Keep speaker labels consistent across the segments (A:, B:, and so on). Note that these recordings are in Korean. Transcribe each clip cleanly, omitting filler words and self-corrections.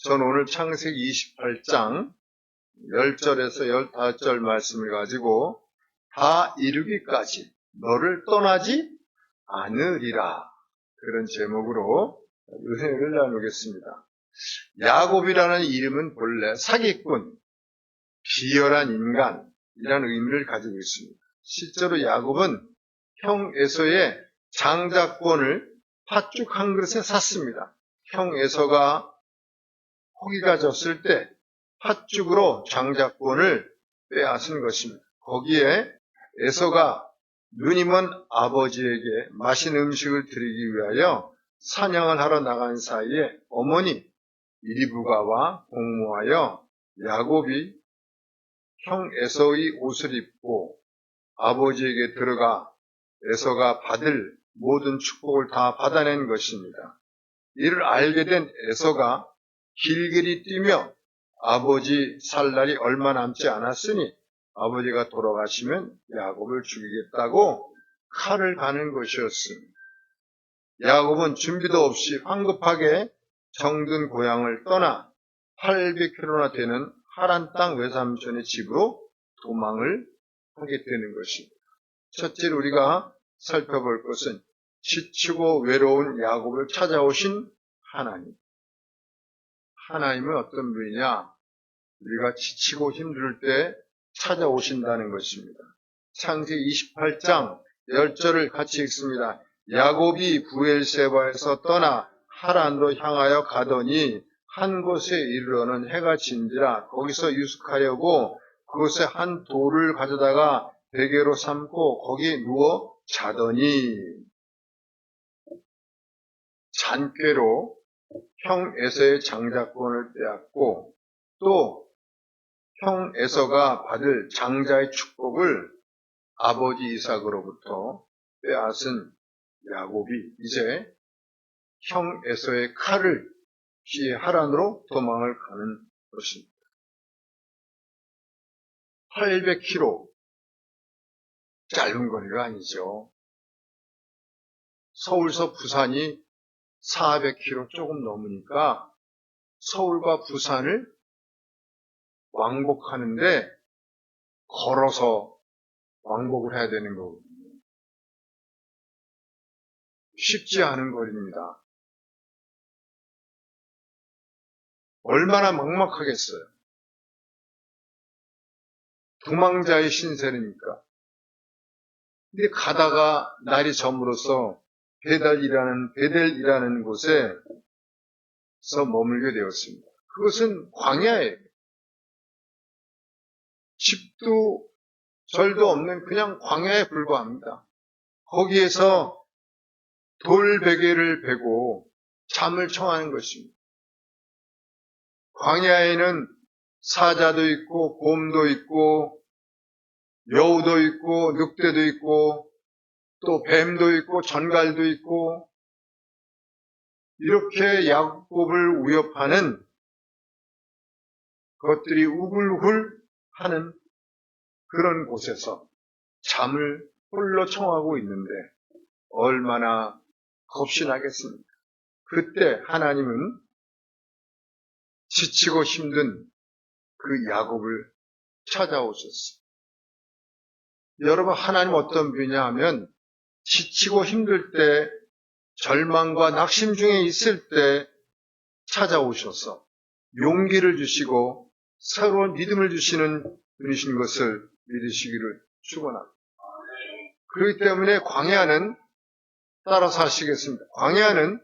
A: 저는 오늘 창세기 28장 10절에서 15절 말씀을 가지고 다 이루기까지 너를 떠나지 않으리라, 그런 제목으로 은혜를 나누겠습니다. 야곱이라는 이름은 본래 사기꾼, 비열한 인간이라는 의미를 가지고 있습니다. 실제로 야곱은 형 에서의 장자권을 팥죽 한 그릇에 샀습니다. 형 에서가 호기가 졌을 때 팥죽으로 장자권을 빼앗은 것입니다. 거기에 에서가 누님은 아버지에게 맛있는 음식을 드리기 위하여 사냥을 하러 나간 사이에 어머니 이리브가와 공모하여 야곱이 형 에서의 옷을 입고 아버지에게 들어가 에서가 받을 모든 축복을 다 받아낸 것입니다. 이를 알게 된 에서가 길길이 뛰며 아버지 살 날이 얼마 남지 않았으니 아버지가 돌아가시면 야곱을 죽이겠다고 칼을 가는 것이었습니다. 야곱은 준비도 없이 황급하게 정든 고향을 떠나 800km나 되는 하란 땅 외삼촌의 집으로 도망을 하게 되는 것입니다. 첫째로 우리가 살펴볼 것은 지치고 외로운 야곱을 찾아오신 하나님. 하나님은 어떤 분이냐? 우리가 지치고 힘들 때 찾아오신다는 것입니다. 창세기 28장 10절을 같이 읽습니다. 야곱이 부엘세바에서 떠나 하란으로 향하여 가더니 한 곳에 이르러는 해가 진지라 거기서 유숙하려고 그곳에 한 돌을 가져다가 베개로 삼고 거기에 누워 자더니, 잔꾀로 형 에서의 장자권을 빼앗고 또 형 에서가 받을 장자의 축복을 아버지 이삭으로부터 빼앗은 야곱이 이제 형 에서의 칼을 피해 하란으로 도망을 가는 것입니다. 800km, 짧은 거리가 아니죠. 서울서 부산이 400km 조금 넘으니까 서울과 부산을 왕복하는데 걸어서 왕복을 해야 되는 거거든요. 쉽지 않은 거리입니다. 얼마나 막막하겠어요. 도망자의 신세니까. 근데 가다가 날이 저물어서 베델이라는 곳에서 머물게 되었습니다. 그것은 광야예요. 집도 절도 없는 그냥 광야에 불과합니다. 거기에서 돌베개를 베고 잠을 청하는 것입니다. 광야에는 사자도 있고 곰도 있고 여우도 있고 늑대도 있고 또 뱀도 있고 전갈도 있고 이렇게 야곱을 위협하는 것들이 우글우글 하는 그런 곳에서 잠을 홀로 청하고 있는데 얼마나 겁이 나겠습니까? 그때 하나님은 지치고 힘든 그 야곱을 찾아오셨어요. 여러분, 하나님 어떤 분이냐 하면 지치고 힘들 때, 절망과 낙심 중에 있을 때 찾아오셔서 용기를 주시고 새로운 믿음을 주시는 분이신 것을 믿으시기를 축원합니다. 그렇기 때문에 광야는 따라서 하시겠습니다. 광야는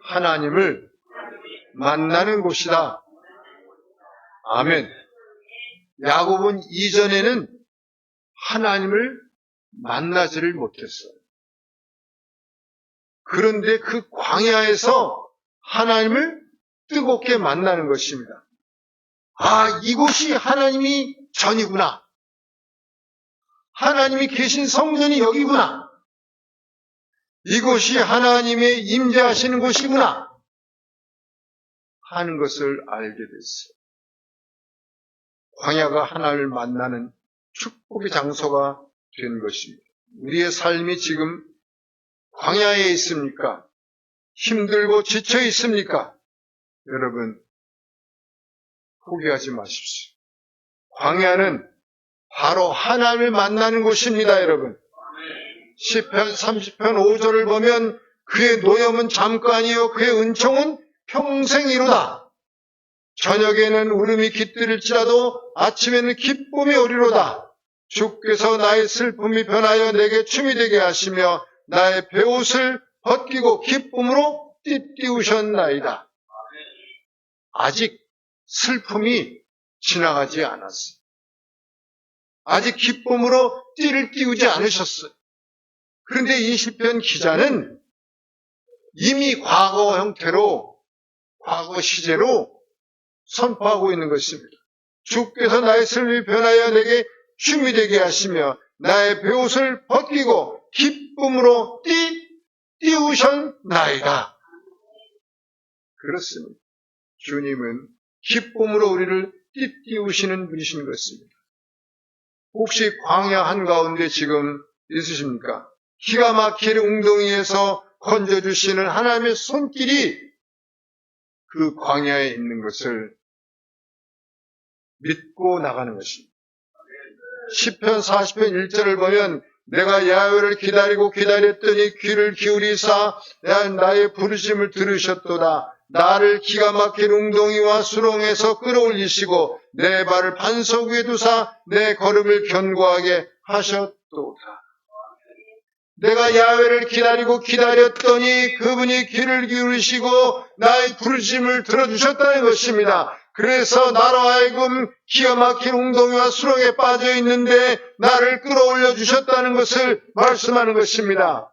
A: 하나님을 만나는 곳이다. 아멘. 야곱은 이전에는 하나님을 만나지를 못했어요. 그런데 그 광야에서 하나님을 뜨겁게 만나는 것입니다. 아, 이곳이 하나님이 전이구나. 하나님이 계신 성전이 여기구나. 이곳이 하나님의 임재하시는 곳이구나 하는 것을 알게 됐어요. 광야가 하나님을 만나는 축복의 장소가 된 것입니다. 우리의 삶이 지금 광야에 있습니까? 힘들고 지쳐 있습니까? 여러분, 포기하지 마십시오. 광야는 바로 하나님을 만나는 곳입니다, 여러분. 시편 30편 5절을 보면 그의 노염은 잠깐이요 그의 은총은 평생이로다. 저녁에는 울음이 깃들일지라도 아침에는 기쁨이 오리로다. 주께서 나의 슬픔이 변하여 내게 춤이 되게 하시며 나의 베옷을 벗기고 기쁨으로 띠띠우셨나이다. 아직 슬픔이 지나가지 않았어요. 아직 기쁨으로 띠를 띄우지 않으셨어요. 그런데 이 시편 기자는 이미 과거 형태로, 과거 시제로 선포하고 있는 것입니다. 주께서 나의 슬픔이 변하여 내게 춤이 되게 하시며 나의 베옷을 벗기고 기쁨으로 띄우셨나이다. 그렇습니다. 주님은 기쁨으로 우리를 띄우시는 분이신 것입니다. 혹시 광야 한가운데 지금 있으십니까? 기가 막힐 웅덩이에서 건져주시는 하나님의 손길이 그 광야에 있는 것을 믿고 나가는 것입니다. 시편 40편 1절을 보면 내가 야훼를 기다리고 기다렸더니 귀를 기울이사 나의 부르심을 들으셨도다. 나를 기가 막힌 웅덩이와 수렁에서 끌어올리시고 내 발을 반석 위에 두사 내 걸음을 견고하게 하셨도다. 내가 야훼를 기다리고 기다렸더니 그분이 귀를 기울이시고 나의 부르심을 들어주셨다는 것입니다. 그래서 나로 하여금 기가 막힌 웅덩이와 수렁에 빠져 있는데 나를 끌어올려 주셨다는 것을 말씀하는 것입니다.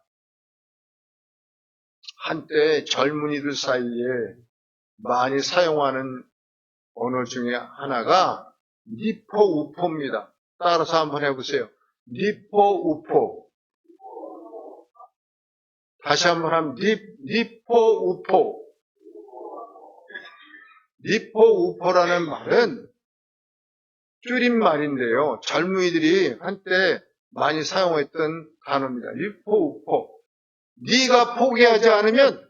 A: 한때 젊은이들 사이에 많이 사용하는 언어 중에 하나가 니포우포입니다. 따라서 한번 해보세요. 니포우포. 다시 한번 하면 니포우포. 니포우포라는 말은 줄임말인데요. 젊은이들이 한때 많이 사용했던 단어입니다. 니포우포. 네가 포기하지 않으면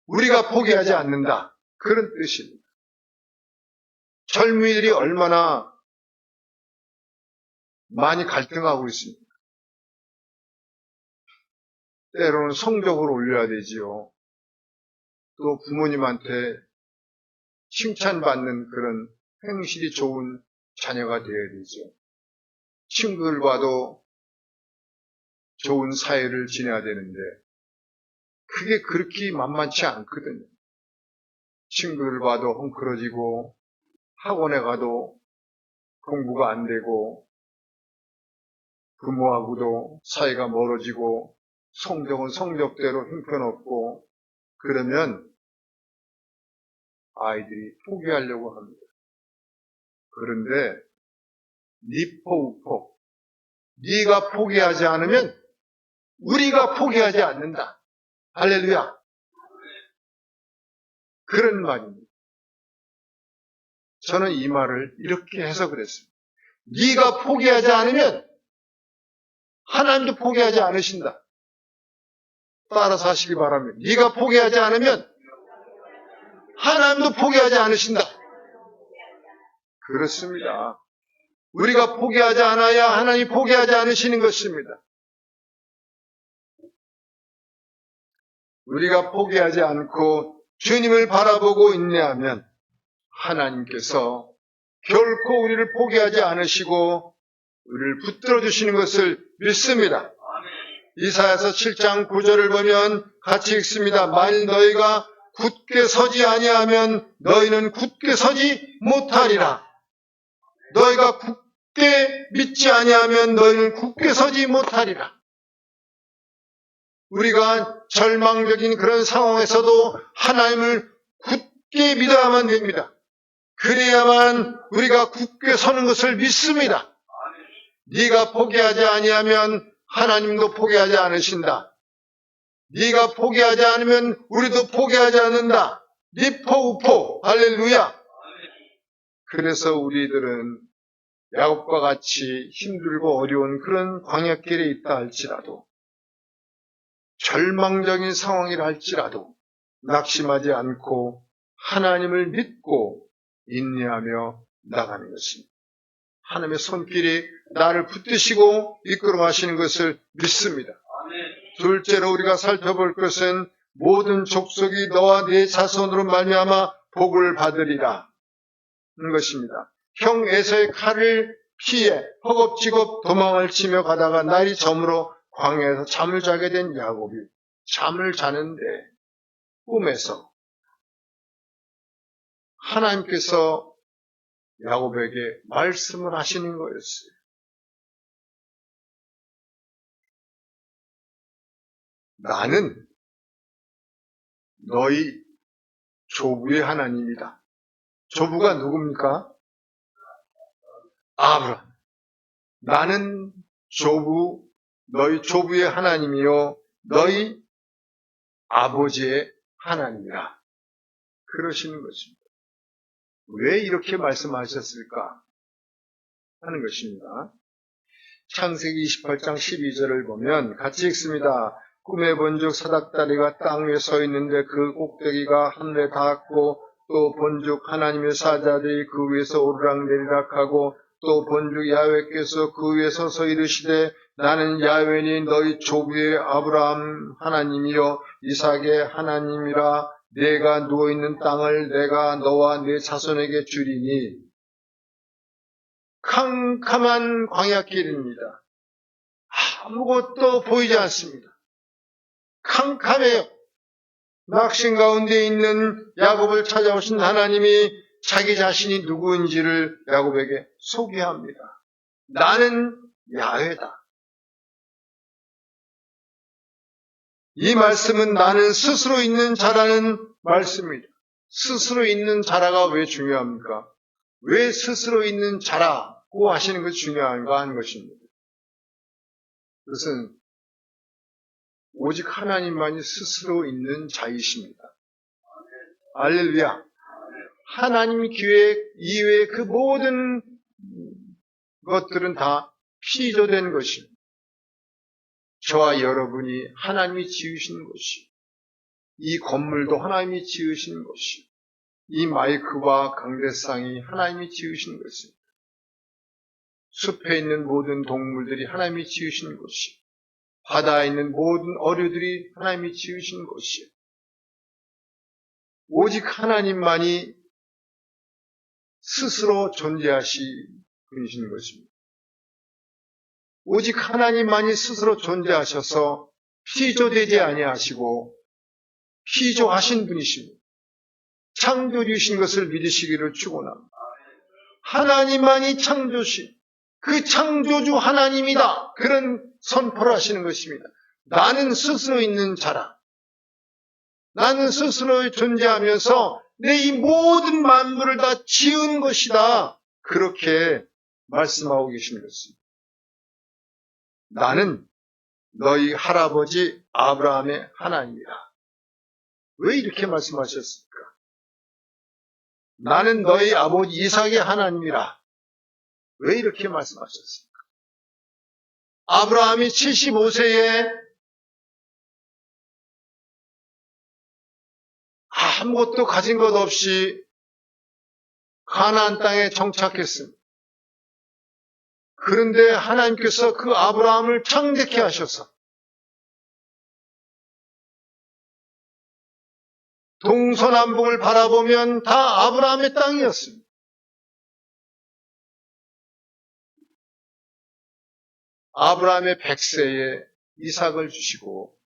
A: 우리가 포기하지 않는다. 그런 뜻입니다. 젊은이들이 얼마나 많이 갈등하고 있습니다. 때로는 성적을 올려야 되지요. 또 부모님한테 칭찬받는 그런 행실이 좋은 자녀가 되어야 되죠. 친구들과도 좋은 사이를 지내야 되는데 그게 그렇게 만만치 않거든요. 친구들과도 헝클어지고 학원에 가도 공부가 안 되고 부모하고도 사이가 멀어지고 성적은 성적대로 형편없고 그러면 아이들이 포기하려고 합니다. 그런데 니포우포, 네가 포기하지 않으면 우리가 포기하지 않는다. 할렐루야. 그런 말입니다. 저는 이 말을 이렇게 해석을 했습니다. 네가 포기하지 않으면 하나님도 포기하지 않으신다. 따라서 하시기 바랍니다. 네가 포기하지 않으면 하나님도 포기하지 않으신다. 그렇습니다. 우리가 포기하지 않아야 하나님이 포기하지 않으시는 것입니다. 우리가 포기하지 않고 주님을 바라보고 인내하면 하나님께서 결코 우리를 포기하지 않으시고 우리를 붙들어 주시는 것을 믿습니다. 이사야서 7장 9절을 보면 같이 읽습니다. 만일 너희가 굳게 서지 아니하면 너희는 굳게 서지 못하리라. 너희가 굳게 믿지 아니하면 너희는 굳게 서지 못하리라. 우리가 절망적인 그런 상황에서도 하나님을 굳게 믿어야만 됩니다. 그래야만 우리가 굳게 서는 것을 믿습니다. 네가 포기하지 아니하면 하나님도 포기하지 않으신다. 네가 포기하지 않으면 우리도 포기하지 않는다. 니포우포. 할렐루야. 그래서 우리들은 야곱과 같이 힘들고 어려운 그런 광야길에 있다 할지라도 절망적인 상황이라 할지라도 낙심하지 않고 하나님을 믿고 인내하며 나가는 것입니다. 하나님의 손길이 나를 붙드시고 이끌어 가시는 것을 믿습니다. 둘째로 우리가 살펴볼 것은 모든 족속이 너와 네 자손으로 말미암아 복을 받으리라 는 것입니다. 형 에서의 칼을 피해 허겁지겁 도망을 치며 가다가 날이 저물어 광야에서 잠을 자게 된 야곱이 잠을 자는데 꿈에서 하나님께서 야곱에게 말씀을 하시는 거였어요. 나는 너희 조부의 하나님이다. 조부가 누굽니까? 아브라함. 나는 너희 조부의 하나님이요 너희 아버지의 하나님이라 그러시는 것입니다. 왜 이렇게 말씀하셨을까 하는 것입니다. 창세기 28장 12절을 보면 같이 읽습니다. 꿈에 본즉 사닥다리가 땅 위에 서 있는데 그 꼭대기가 하늘에 닿았고 또 본즉 하나님의 사자들이 그 위에서 오르락내리락 하고 또 본즉 야훼께서 그 위에 서서 이르시되 나는 야훼니 너희 조부의 아브라함 하나님이요 이삭의 하나님이라 내가 누워있는 땅을 내가 너와 네 자손에게 주리니 캄캄한 광야길입니다. 아무것도 보이지 않습니다. 캄캄해요. 낙심 가운데 있는 야곱을 찾아오신 하나님이 자기 자신이 누구인지를 야곱에게 소개합니다. 나는 야훼다. 이 말씀은 나는 스스로 있는 자라는 말씀입니다. 스스로 있는 자라가 왜 중요합니까? 왜 스스로 있는 자라고 하시는 것이 중요한가 하는 것입니다. 그것은 오직 하나님만이 스스로 있는 자이십니다. 할렐루야. 하나님 기획 이외의 그 모든 것들은 다 피조된 것입니다. 저와 여러분이 하나님이 지으신 것이, 이 건물도 하나님이 지으신 것이, 이 마이크와 강대상이 하나님이 지으신 것입니다. 숲에 있는 모든 동물들이 하나님이 지으신 것이, 바다에 있는 모든 어류들이 하나님이 지으신 것이, 오직 하나님만이 스스로 존재하신 분이신 것입니다. 오직 하나님만이 스스로 존재하셔서 피조되지 아니하시고 피조하신 분이십니다. 창조주신 것을 믿으시기를 축원합니다. 하나님만이 창조신 그 창조주 하나님이다. 그런 선포를 하시는 것입니다. 나는 스스로 있는 자라. 나는 스스로 존재하면서 내 이 모든 만물을 다 지은 것이다. 그렇게 말씀하고 계시는 것입니다. 나는 너희 할아버지 아브라함의 하나님이라. 왜 이렇게 말씀하셨습니까? 나는 너희 아버지 이삭의 하나님이라. 왜 이렇게 말씀하셨습니까? 아브라함이 75세에 아무것도 가진 것 없이 가나안 땅에 정착했습니다. 그런데 하나님께서 그 아브라함을 창대케 하셔서 동서남북을 바라보면 다 아브라함의 땅이었습니다. 아브라함의 100세에 이삭을 주시고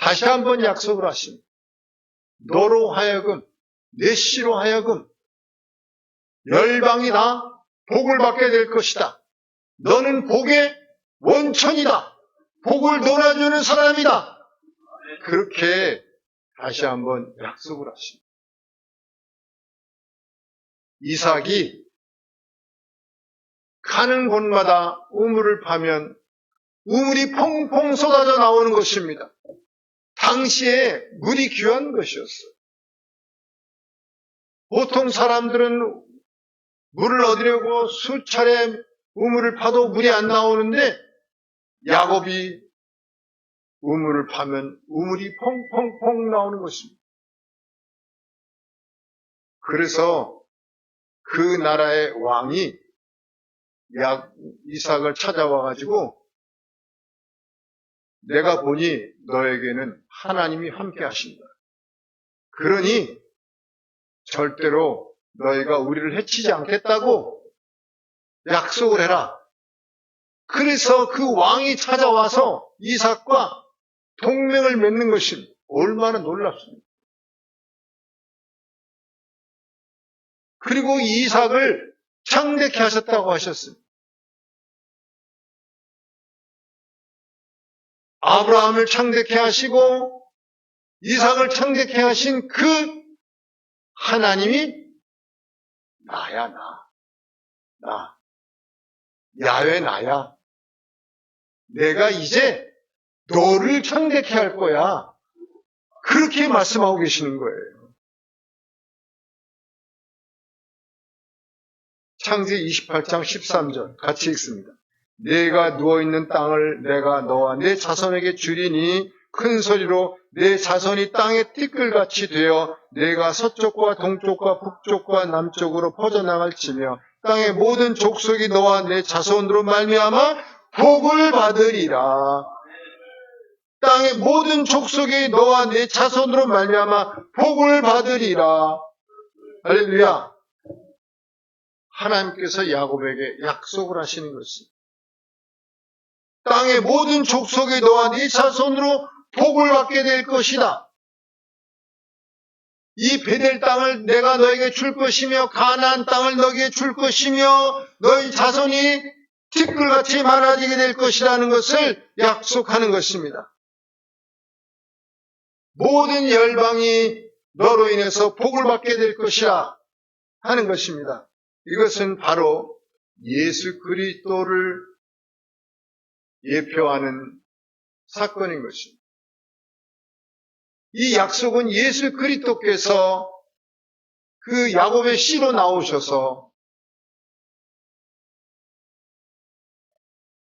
A: 다시 한번 약속을 하십니다. 너로 하여금, 내 씨로 하여금 열방이 다 복을 받게 될 것이다. 너는 복의 원천이다. 복을 놀아주는 사람이다. 그렇게 다시 한번 약속을 하십니다. 이삭이 가는 곳마다 우물을 파면 우물이 퐁퐁 쏟아져 나오는 것입니다. 당시에 물이 귀한 것이었어요. 보통 사람들은 물을 얻으려고 수차례 우물을 파도 물이 안 나오는데 야곱이 우물을 파면 우물이 퐁퐁퐁 나오는 것입니다. 그래서 그 나라의 왕이 이삭을 찾아와가지고 내가 보니 너에게는 하나님이 함께 하신다. 그러니 절대로 너희가 우리를 해치지 않겠다고 약속을 해라. 그래서 그 왕이 찾아와서 이삭과 동맹을 맺는 것이 얼마나 놀랍습니까? 그리고 이삭을 창대케 하셨다고 하셨습니다. 아브라함을 창대케 하시고 이삭을 창대케 하신 그 하나님이 나야, 나. 야훼 나야. 내가 이제 너를 창대케 할 거야. 그렇게 말씀하고 계시는 거예요. 창세기 28장 13절 같이 읽습니다. 내가 누워있는 땅을 내가 너와 내 자손에게 주리니 큰 소리로 내 자손이 땅의 티끌같이 되어 내가 서쪽과 동쪽과 북쪽과 남쪽으로 퍼져나갈지며 땅의 모든 족속이 너와 내 자손으로 말미암아 복을 받으리라. 땅의 모든 족속이 너와 내 자손으로 말미암아 복을 받으리라. 할렐루야. 하나님께서 야곱에게 약속을 하시는 것입니다. 땅의 모든 족속이 너와 네 자손으로 복을 받게 될 것이다. 이 베델 땅을 내가 너에게 줄 것이며 가나안 땅을 너에게 줄 것이며 너희 자손이 티끌같이 많아지게 될 것이라는 것을 약속하는 것입니다. 모든 열방이 너로 인해서 복을 받게 될 것이라 하는 것입니다. 이것은 바로 예수 그리스도를 예표하는 사건인 것입니다. 이 약속은 예수 그리스도께서 그 야곱의 씨로 나오셔서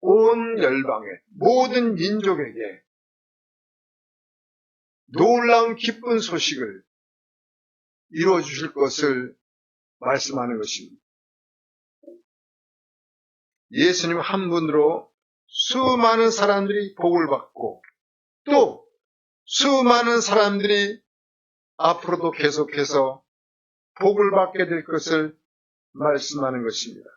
A: 온 열방에 모든 민족에게 놀라운 기쁜 소식을 이루어 주실 것을 말씀하는 것입니다. 예수님 한 분으로 수많은 사람들이 복을 받고 또 수많은 사람들이 앞으로도 계속해서 복을 받게 될 것을 말씀하는 것입니다.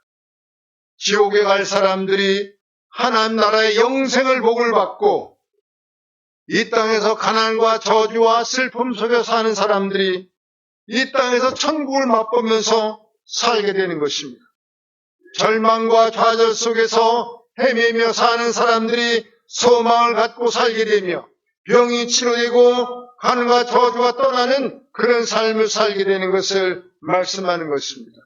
A: 지옥에 갈 사람들이 하나님 나라의 영생을 복을 받고 이 땅에서 가난과 저주와 슬픔 속에 사는 사람들이 이 땅에서 천국을 맛보면서 살게 되는 것입니다. 절망과 좌절 속에서 헤매며 사는 사람들이 소망을 갖고 살게 되며 병이 치료되고 가난과 저주가 떠나는 그런 삶을 살게 되는 것을 말씀하는 것입니다.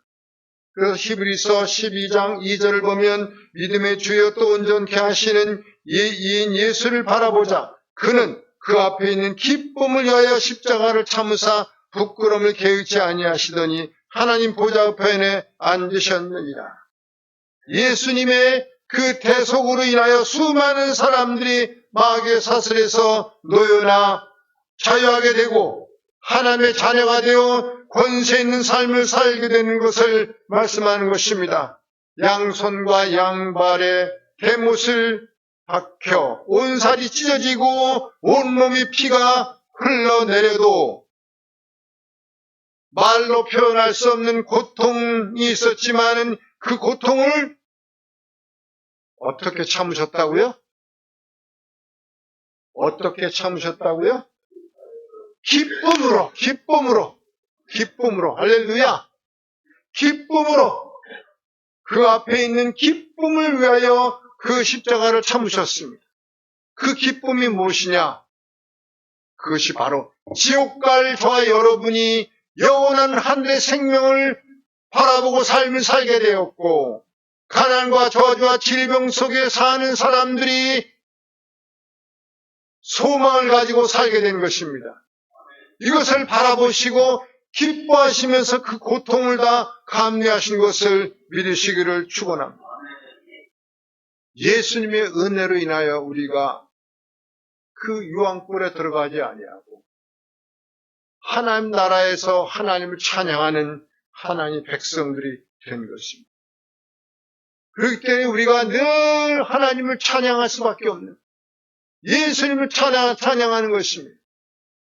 A: 그래서 히브리서 12장 2절을 보면 믿음의 주여 또 온전케 하시는 이인 예수를 바라보자. 그는 그 앞에 있는 기쁨을 위하여 십자가를 참으사 부끄러움을 개의치 아니하시더니 하나님 보좌 우편에 앉으셨느니라. 예수님의 그 대속으로 인하여 수많은 사람들이 마귀의 사슬에서 놓여나 자유하게 되고 하나님의 자녀가 되어 권세 있는 삶을 살게 되는 것을 말씀하는 것입니다. 양손과 양발에 대못을 박혀 온살이 찢어지고 온몸이 피가 흘러내려도 말로 표현할 수 없는 고통이 있었지만은 그 고통을 어떻게 참으셨다고요? 어떻게 참으셨다고요? 기쁨으로, 할렐루야! 기쁨으로, 그 앞에 있는 기쁨을 위하여 그 십자가를 참으셨습니다. 그 기쁨이 무엇이냐? 그것이 바로 지옥 갈 저와 여러분이 영원한 하늘의 생명을 바라보고 삶을 살게 되었고, 가난과 저주와 질병 속에 사는 사람들이 소망을 가지고 살게 된 것입니다. 이것을 바라보시고 기뻐하시면서 그 고통을 다 감내하신 것을 믿으시기를 축원합니다. 예수님의 은혜로 인하여 우리가 그 유황불에 들어가지 아니하고 하나님 나라에서 하나님을 찬양하는 하나님의 백성들이 된 것입니다. 그렇기 때문에 우리가 늘 하나님을 찬양할 수밖에 없는, 예수님을 찬양하는 것입니다.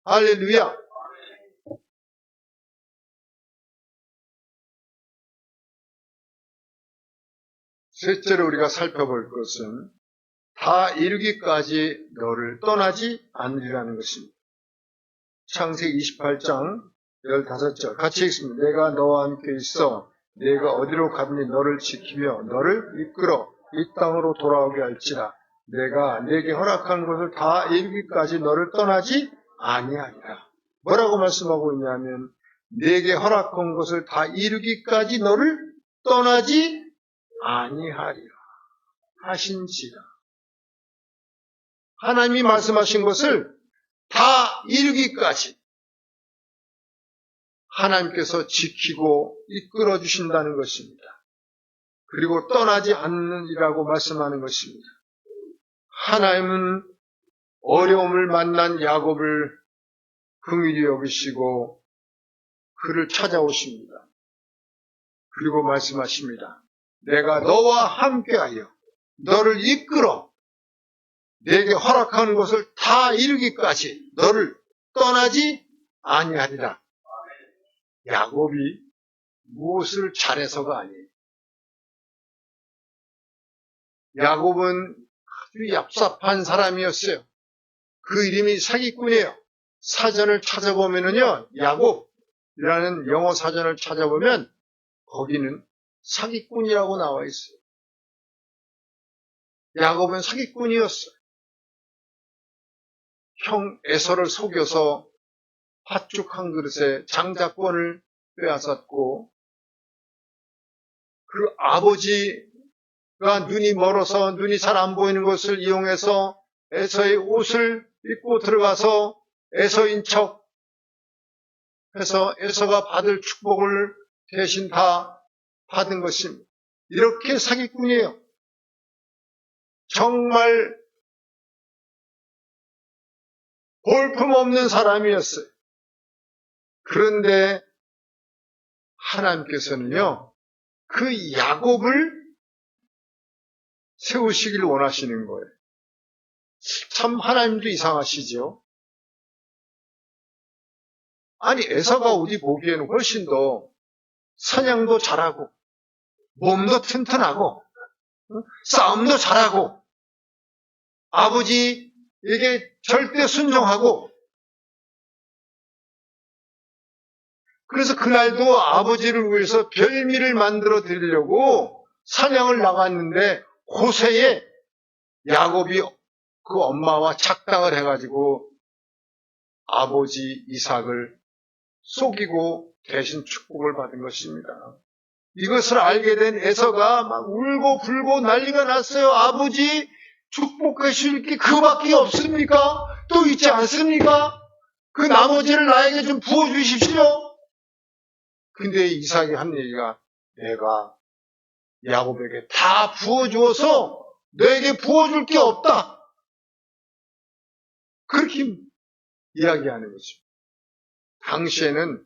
A: 할렐루야. 셋째로 우리가 살펴볼 것은 다 이루기까지 너를 떠나지 않으리라는 것입니다. 창세기 28장 15절 같이 읽습니다. 내가 너와 함께 있어 내가 어디로 가든지 너를 지키며 너를 이끌어 이 땅으로 돌아오게 할지라. 내가 내게 허락한 것을 다 이루기까지 너를 떠나지 아니하리라. 뭐라고 말씀하고 있냐면 내게 허락한 것을 다 이루기까지 너를 떠나지 아니하리라 하신지라. 하나님이 말씀하신 것을 다 이루기까지 하나님께서 지키고 이끌어 주신다는 것입니다. 그리고 떠나지 않느니라고 말씀하는 것입니다. 하나님은 어려움을 만난 야곱을 긍휼히 여기시고 그를 찾아오십니다. 그리고 말씀하십니다. 내가 너와 함께하여 너를 이끌어 내게 허락하는 것을 다 이루기까지 너를 떠나지 아니하리라. 야곱이 무엇을 잘해서가 아니에요. 야곱은 아주 얍삽한 사람이었어요. 그 이름이 사기꾼이에요. 사전을 찾아보면은요, 야곱이라는 영어 사전을 찾아보면 거기는 사기꾼이라고 나와 있어요. 야곱은 사기꾼이었어요. 형 에서를 속여서 팥죽 한 그릇에 장자권을 빼앗았고, 그 아버지가 눈이 멀어서 눈이 잘 안 보이는 것을 이용해서 에서의 옷을 입고 들어가서 에서인 척 해서 에서가 받을 축복을 대신 다 받은 것입니다. 이렇게 사기꾼이에요. 정말 볼품없는 사람이었어요. 그런데 하나님께서는요, 그 야곱을 세우시길 원하시는 거예요. 참 하나님도 이상하시죠? 아니, 에서가 우리 보기에는 훨씬 더 사냥도 잘하고 몸도 튼튼하고 싸움도 잘하고 아버지에게 절대 순종하고, 그래서 그날도 아버지를 위해서 별미를 만들어 드리려고 사냥을 나갔는데 호세에 야곱이 그 엄마와 착당을 해가지고 아버지 이삭을 속이고 대신 축복을 받은 것입니다. 이것을 알게 된 에서가 막 울고 불고 난리가 났어요. 아버지 축복해 주실 게 그밖에 없습니까? 또 있지 않습니까? 그 나머지를 나에게 좀 부어주십시오. 근데 이삭이 한 얘기가 내가 야곱에게 다 부어주어서 너에게 부어줄 게 없다. 그렇게 이야기하는 거죠. 당시에는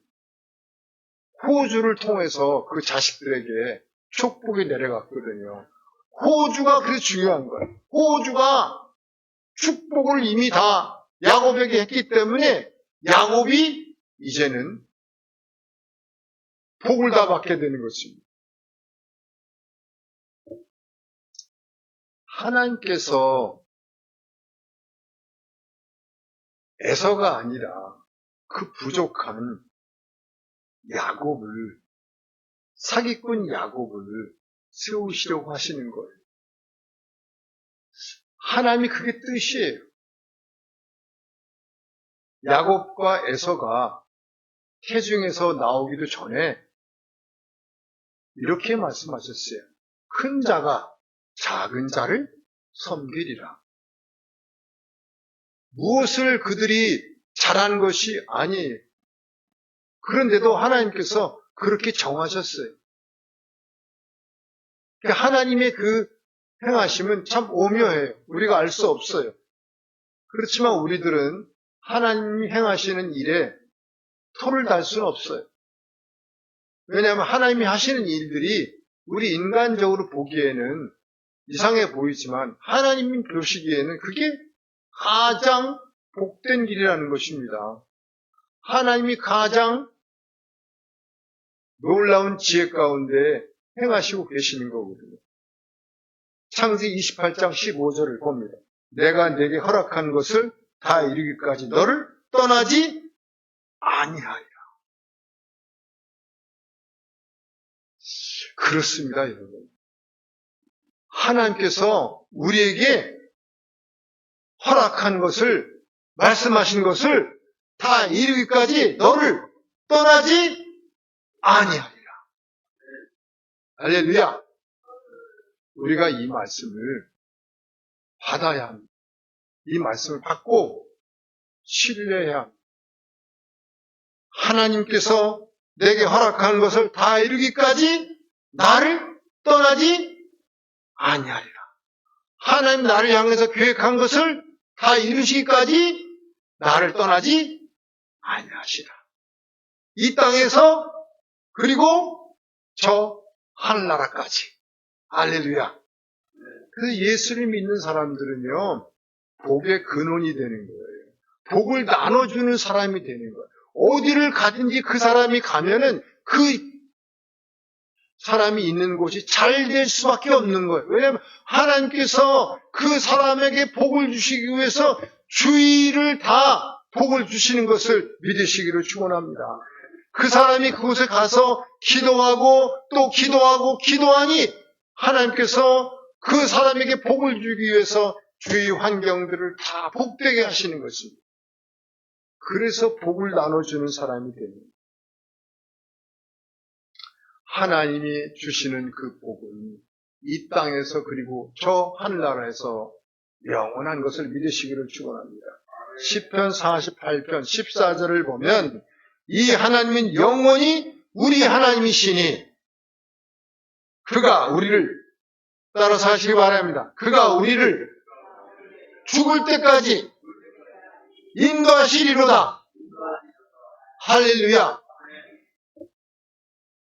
A: 호주를 통해서 그 자식들에게 축복이 내려갔거든요. 호주가 그래서 중요한 거예요. 호주가 축복을 이미 다 야곱에게 했기 때문에 야곱이 이제는 복을 다 받게 되는 것입니다. 하나님께서 에서가 아니라 그 부족한 야곱을, 사기꾼 야곱을 세우시려고 하시는 거예요. 하나님이 그게 뜻이에요. 야곱과 에서가 태중에서 나오기도 전에 이렇게 말씀하셨어요. 큰 자가 작은 자를 섬기리라. 무엇을 그들이 잘하는 것이 아니에요. 그런데도 하나님께서 그렇게 정하셨어요. 하나님의 그 행하심은 참 오묘해요. 우리가 알 수 없어요. 그렇지만 우리들은 하나님이 행하시는 일에 토를 달 수는 없어요. 왜냐하면 하나님이 하시는 일들이 우리 인간적으로 보기에는 이상해 보이지만 하나님이 보시기에는 그게 가장 복된 길이라는 것입니다. 하나님이 가장 놀라운 지혜 가운데 행하시고 계시는 거거든요. 창세기 28장 15절을 봅니다. 내가 내게 허락한 것을 다 이루기까지 너를 떠나지 아니하리라. 그렇습니다, 여러분. 하나님께서 우리에게 허락한 것을, 말씀하신 것을 다 이루기까지 너를 떠나지 아니하리라. 할렐루야. 우리가 이 말씀을 받아야 합니다. 이 말씀을 받고 신뢰해야 합니다. 하나님께서 내게 허락한 것을 다 이루기까지 나를 떠나지 아니하리라. 하나님 나를 향해서 계획한 것을 다 이루시기까지 나를 떠나지 아니하시라. 이 땅에서 그리고 저 하늘나라까지. 할렐루야. 그래서 예수를 믿는 사람들은요, 복의 근원이 되는 거예요. 복을 나눠주는 사람이 되는 거예요. 어디를 가든지 그 사람이 가면은 그 사람이 있는 곳이 잘 될 수밖에 없는 거예요. 왜냐하면 하나님께서 그 사람에게 복을 주시기 위해서 주위를 다 복을 주시는 것을 믿으시기를 축원합니다. 그 사람이 그곳에 가서 기도하고 또 기도하고 기도하니 하나님께서 그 사람에게 복을 주기 위해서 주위 환경들을 다 복되게 하시는 것입니다. 그래서 복을 나눠주는 사람이 됩니다. 하나님이 주시는 그 복은 이 땅에서 그리고 저 하늘나라에서 영원한 것을 믿으시기를 축원합니다. 시편 48편 14절을 보면 이 하나님은 영원히 우리 하나님이시니 그가 우리를 따라서 하시기 바랍니다. 그가 우리를 죽을 때까지 인도하시리로다. 할렐루야.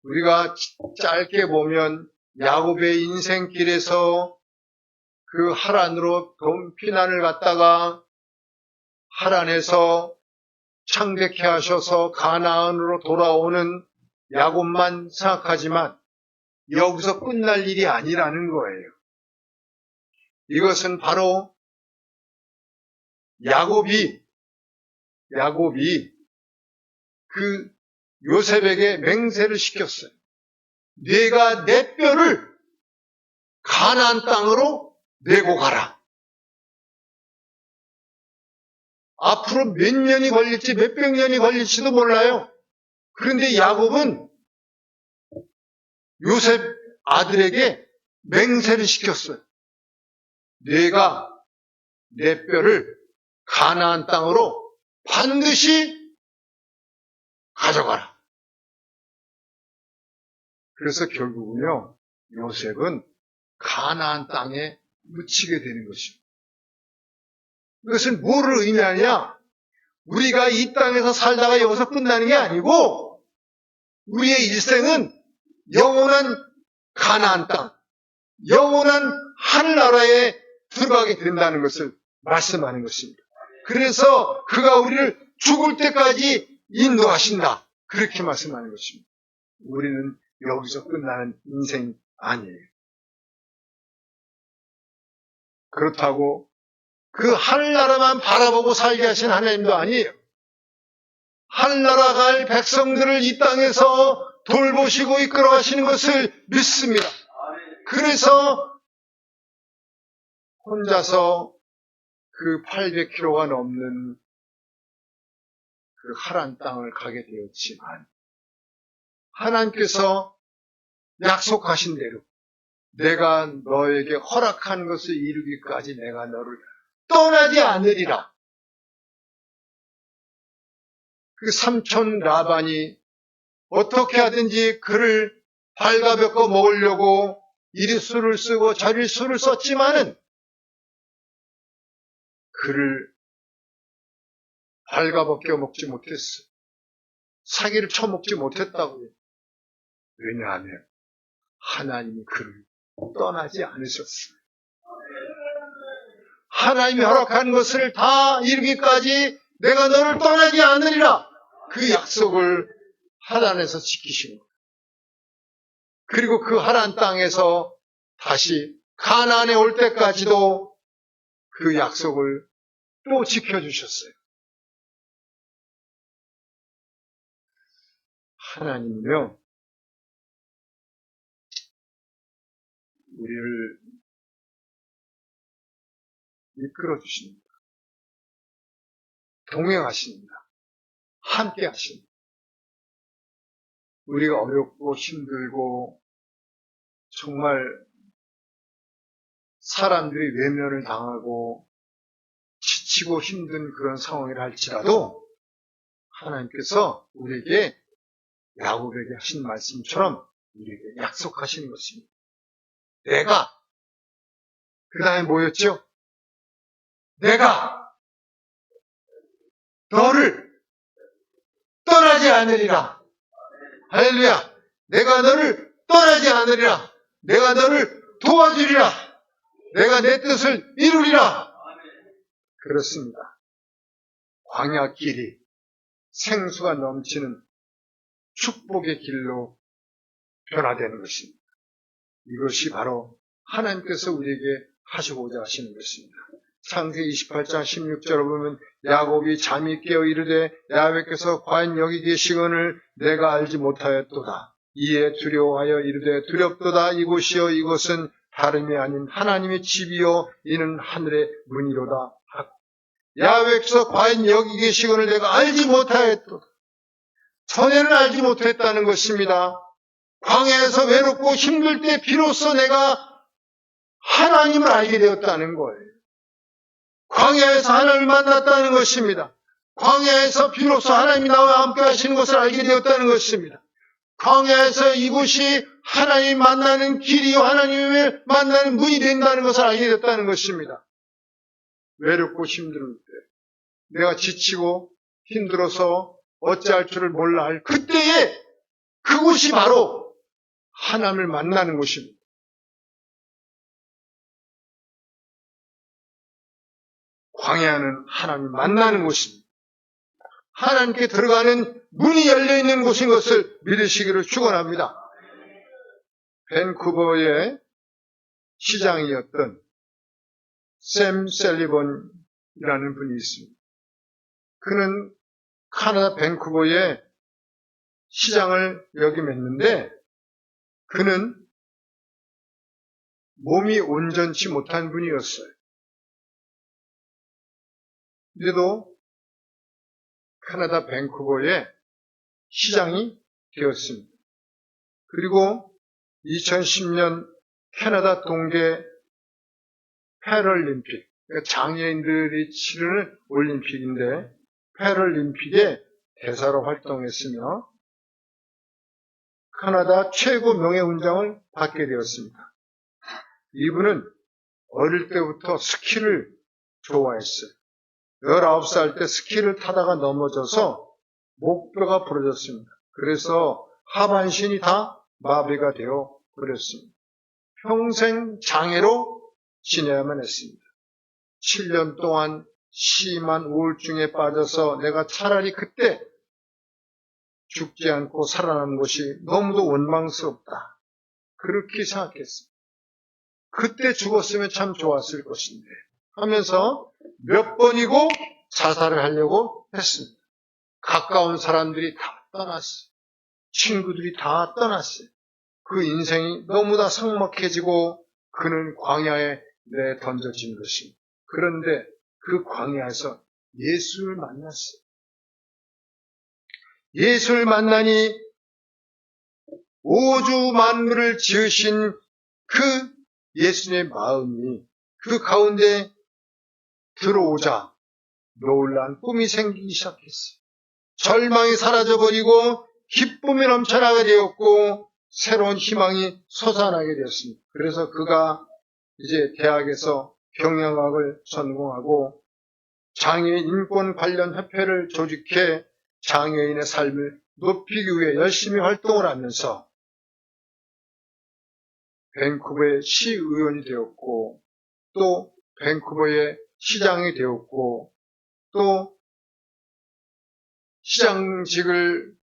A: 우리가 짧게 보면 야곱의 인생길에서 그 하란으로 피난을 갔다가 하란에서 창백해 하셔서 가나안으로 돌아오는 야곱만 생각하지만 여기서 끝날 일이 아니라는 거예요. 이것은 바로 야곱이 그 요셉에게 맹세를 시켰어요. 네가 내 뼈를 가나안 땅으로 내고 가라. 앞으로 몇 년이 걸릴지 몇백 년이 걸릴지도 몰라요. 그런데 야곱은 요셉 아들에게 맹세를 시켰어요. 네가 내 뼈를 가나안 땅으로 반드시 가져가라. 그래서 결국은요, 요셉은 가나안 땅에 묻히게 되는 것입니다. 이것은 뭐를 의미하냐? 우리가 이 땅에서 살다가 여기서 끝나는 게 아니고 우리의 일생은 영원한 가나안 땅, 영원한 하늘나라에 들어가게 된다는 것을 말씀하는 것입니다. 그래서 그가 우리를 죽을 때까지 인도하신다. 그렇게 말씀하는 것입니다. 우리는 여기서 끝나는 인생이 아니에요. 그렇다고 그 하늘나라만 바라보고 살게 하신 하나님도 아니에요. 하늘나라 갈 백성들을 이 땅에서 돌보시고 이끌어 가시는 것을 믿습니다. 그래서 혼자서 그 800km가 넘는 그 하란 땅을 가게 되었지만 하나님께서 약속하신 대로 내가 너에게 허락한 것을 이루기까지 내가 너를 떠나지 않으리라. 그 삼촌 라반이 어떻게 하든지 그를 발가벗고 먹으려고 이리 수를 쓰고 저리 수를 썼지만은 그를 발가벗겨 먹지 못했어. 사기를 쳐먹지 못했다고요. 왜냐하면 하나님이 그를 떠나지 않으셨어요. 하나님이 허락한 것을 다 이루기까지 내가 너를 떠나지 않으리라. 그 약속을 하란에서 지키신 거예요. 그리고 그 하란 땅에서 다시 가나안에 올 때까지도 그 약속을 또 지켜주셨어요. 하나님은요, 우리를 이끌어 주십니다. 동행하십니다. 함께 하십니다. 우리가 어렵고 힘들고 정말 사람들이 외면을 당하고 지치고 힘든 그런 상황이라 할지라도 하나님께서 우리에게 야곱에게 하신 말씀처럼 우리에게 약속하시는 것입니다. 내가, 그 다음에 뭐였죠? 내가 너를 떠나지 않으리라. 할렐루야. 내가 너를 떠나지 않으리라. 내가 너를 도와주리라. 내가 내 뜻을 이루리라. 그렇습니다. 광야길이 생수가 넘치는 축복의 길로 변화되는 것입니다. 이것이 바로 하나님께서 우리에게 하시고자 하시는 것입니다. 창세기 28장 16절을 보면 야곱이 잠이 깨어 이르되 야훼께서 과연 여기 계시거늘 내가 알지 못하였도다. 이에 두려워하여 이르되 두렵도다. 이곳이여 이곳은 다름이 아닌 하나님의 집이요 이는 하늘의 문이로다. 야훼께서 과연 여기 계시거늘 내가 알지 못하였도다. 전에는 알지 못했다는 것입니다. 광야에서 외롭고 힘들 때 비로소 내가 하나님을 알게 되었다는 거예요. 광야에서 하나님을 만났다는 것입니다. 광야에서 비로소 하나님이 나와 함께 하시는 것을 알게 되었다는 것입니다. 광야에서 이곳이 하나님 만나는 길이요 하나님을 만나는 문이 된다는 것을 알게 되었다는 것입니다. 외롭고 힘들 때 내가 지치고 힘들어서 어찌할 줄을 몰라 할 그때에 그곳이 바로 하나님을 만나는 곳입니다. 광야는 하나님을 만나는 곳입니다. 하나님께 들어가는 문이 열려있는 곳인 것을 믿으시기를 축원합니다. 밴쿠버의 시장이었던 샘 셀리번이라는 분이 있습니다. 그는 카나다 밴쿠버의 시장을 역임했는데 그는 몸이 온전치 못한 분이었어요. 그래도 카나다 밴쿠버의 시장이 되었습니다. 그리고 2010년 캐나다 동계 패럴림픽, 그러니까 장애인들이 치르는 올림픽인데 패럴림픽에 대사로 활동했으며 카나다 최고 명예훈장을 받게 되었습니다. 이분은 어릴 때부터 스키를 좋아했어요. 19살 때 스키를 타다가 넘어져서 목뼈가 부러졌습니다. 그래서 하반신이 다 마비가 되어 버렸습니다. 평생 장애로 지내야만 했습니다. 7년 동안 심한 우울증에 빠져서 내가 차라리 그때 죽지 않고 살아나는 것이 너무도 원망스럽다. 그렇게 생각했습니다. 그때 죽었으면 참 좋았을 것인데 하면서 몇 번이고 자살을 하려고 했습니다. 가까운 사람들이 다 떠났어요. 친구들이 다 떠났어요. 그 인생이 너무나 삭막해지고 그는 광야에 내던져진 것입니다. 그런데 그 광야에서 예수를 만났어요. 예수를 만나니 우주 만물을 지으신 그 예수님의 마음이 그 가운데 들어오자 놀란 꿈이 생기기 시작했어요. 절망이 사라져버리고 기쁨이 넘쳐나게 되었고 새로운 희망이 솟아나게 되었습니다. 그래서 그가 이제 대학에서 경영학을 전공하고 장애인 인권 관련 협회를 조직해 장애인의 삶을 높이기 위해 열심히 활동을 하면서 밴쿠버의 시의원이 되었고, 또 밴쿠버의 시장이 되었고, 또 시장직을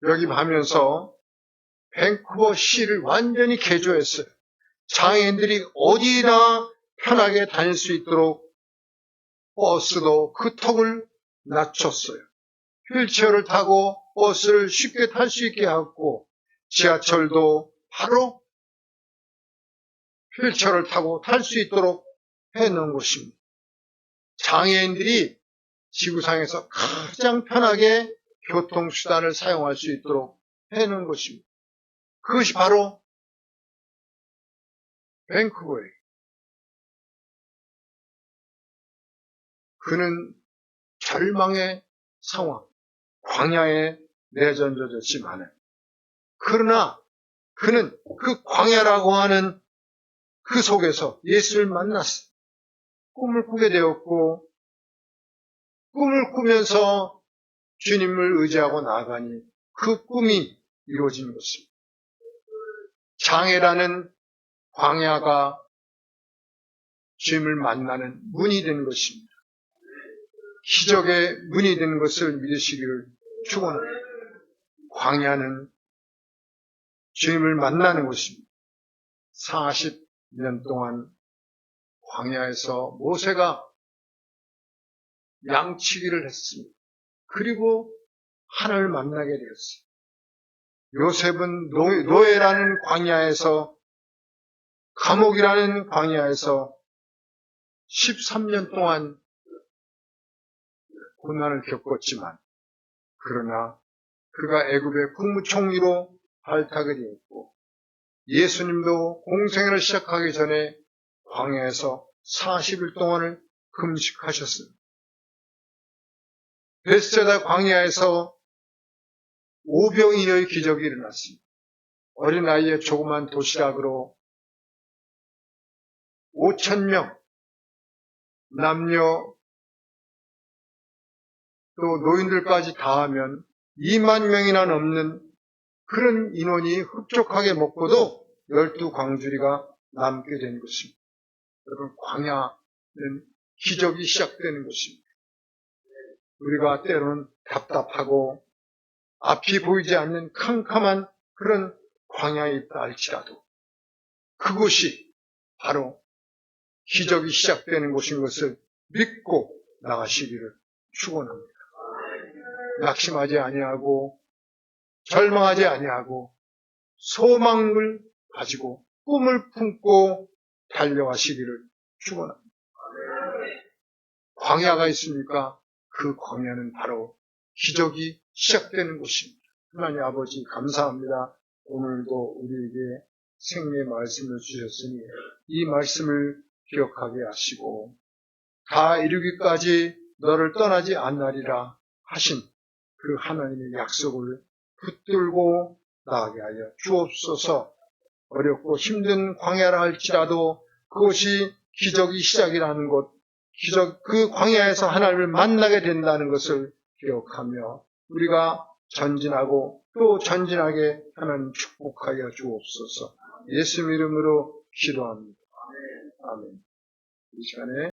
A: 역임하면서 밴쿠버 시를 완전히 개조했어요. 장애인들이 어디나 편하게 다닐 수 있도록 버스도 그 턱을 낮췄어요. 휠체어를 타고 버스를 쉽게 탈 수 있게 하고, 지하철도 바로 휠체어를 타고 탈 수 있도록 해놓은 것입니다. 장애인들이 지구상에서 가장 편하게 교통수단을 사용할 수 있도록 해놓은 것입니다. 그것이 바로 밴쿠버예요. 그는 절망의 상황, 광야에 내던져졌지만, 그러나 그는 그 광야라고 하는 그 속에서 예수를 만났어. 꿈을 꾸게 되었고, 꿈을 꾸면서 주님을 의지하고 나아가니 그 꿈이 이루어진 것입니다. 장애라는 광야가 주님을 만나는 문이 된 것입니다. 기적의 문이 되는 것을 믿으시기를 축원합니다. 광야는 주님을 만나는 곳입니다. 40년 동안 광야에서 모세가 양치기를 했습니다. 그리고 하나님을 만나게 되었어요. 요셉은 노예라는 광야에서, 감옥이라는 광야에서 13년 동안 고난을 겪었지만, 그러나 그가 애굽의 국무총리로 발탁이 되었고, 예수님도 공생애를 시작하기 전에 광야에서 40일 동안을 금식하셨습니다. 베스데다 광야에서 오병이어의 기적이 일어났습니다. 어린아이의 조그만 도시락으로 5,000명, 남녀 또 노인들까지 다 하면 2만 명이나 넘는 그런 인원이 흡족하게 먹고도 12광주리가 남게 된 것입니다. 여러분, 광야는 기적이 시작되는 것입니다. 우리가 때로는 답답하고 앞이 보이지 않는 캄캄한 그런 광야에 있다 할지라도 그곳이 바로 기적이 시작되는 곳인 것을 믿고 나가시기를 축원합니다. 낙심하지 아니하고 절망하지 아니하고 소망을 가지고 꿈을 품고 달려가시기를 축원합니다. 광야가 있습니까? 그 광야는 바로 기적이 시작되는 곳입니다. 하나님 아버지 감사합니다. 오늘도 우리에게 생명의 말씀을 주셨으니 이 말씀을 기억하게 하시고 다 이루기까지 너를 떠나지 않으리라 하신 그 하나님의 약속을 붙들고 나가게 하여 주옵소서. 어렵고 힘든 광야라 할지라도 그것이 기적이 시작이라는 것, 그 광야에서 하나님을 만나게 된다는 것을 기억하며 우리가 전진하고 또 전진하게 하나님 축복하여 주옵소서. 예수 이름으로 기도합니다. 아멘. 이 시간에